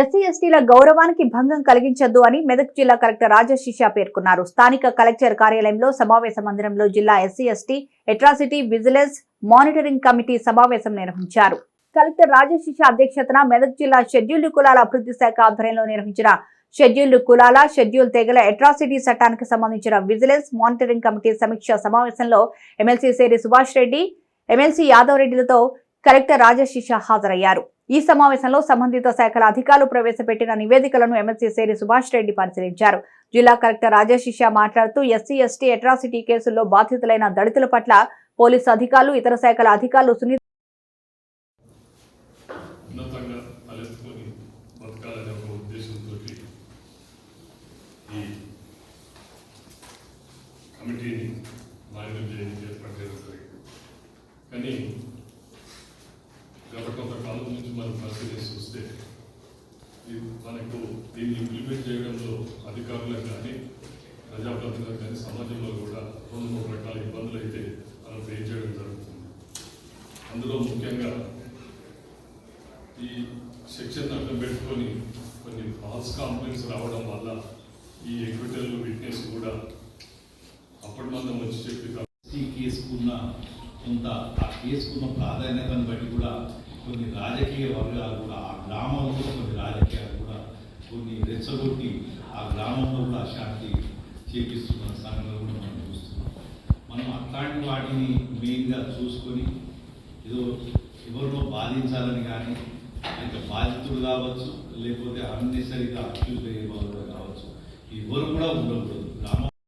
SC ఎస్టీల గౌరవానికి భంగం కలిగించొద్దు అని మెదక్ జిల్లా కలెక్టర్ రాజశిష పేర్కొన్నారు. స్థానిక కలెక్టర్ కార్యాలయంలో సమావేశ మందిరంలో జిల్లా SC ST atrocity vigilance monitoring committee సమావేశం నిర్వహించారు. కలెక్టర్ రాజశిష అధ్యక్షతన మెదక్ జిల్లా షెడ్యూల్డ్ కులాల అభివృద్ధి శాఖ ఆధ్వర్యంలో నిర్వహించిన షెడ్యూల్డ్ కులాల షెడ్యూల్ తెగల అట్రాసిటీ చట్టానికి సంబంధించిన విజిలెన్స్ మానిటరింగ్ కమిటీ సమీక్ష సమావేశంలో ఎమ్మెల్సీ సేరి సుభాష్ రెడ్డి, ఎమ్మెల్సీ యాదవ్ రెడ్డిలతో కలెక్టర్ రాజశిష హాజరయ్యారు. ఈ సమావేశంలో సంబంధిత శాఖల అధికారులు ప్రవేశపెట్టిన నివేదికలను ఎమ్మెల్సీ సేరి సుభాష్ రెడ్డి పరిశీలించారు. జిల్లా కలెక్టర్ రాజశిష మాట్లాడుతూ ఎస్సీ ఎస్టీ అట్రాసిటీ కేసుల్లో బాధితులైన దళితుల పట్ల పోలీసు అధికారులు, ఇతర శాఖల అధికారులు గత కొంతకాలం నుంచి మనం పరిశీలిసి చూస్తే మనకు దీన్ని ఇంప్లిమెంట్ చేయడంలో అధికారులకు కానీ ప్రజాప్రతినిధులకు కానీ సమాజంలో కూడా 2-3 రకాల ఇబ్బందులు అయితే మనం ఫేస్ చేయడం జరుగుతుంది. అందులో ముఖ్యంగా ఈ సెక్షన్ అడ్డం పెట్టుకొని కొన్ని ఫాల్స్ కాంప్లైంట్స్ రావడం వల్ల ఈ ఎక్విటల్ విట్నెస్ కూడా అప్పటి మందం వచ్చి చెప్పి కేసుకున్న కొంత ఆ కేసుకున్న ప్రాధాన్యతను బట్టి కూడా కొన్ని రాజకీయ వర్గాలు కూడా ఆ గ్రామంలో కొన్ని రాజకీయాలు కూడా కొన్ని రెచ్చగొట్టి ఆ గ్రామంలో కూడా అశాంతి చేపిస్తున్న సంఘటనలు కూడా మనం చూస్తున్నాం. మనం అట్లాంటి వాటిని మెయిన్గా చూసుకొని ఏదో ఎవరినో బాధించాలని కానీ అయితే బాధితుడు కావచ్చు, లేకపోతే అన్నెసరిగా అక్యూజ్ అయ్యే వాళ్ళు కావచ్చు, ఎవరు కూడా ఉండకూడదు.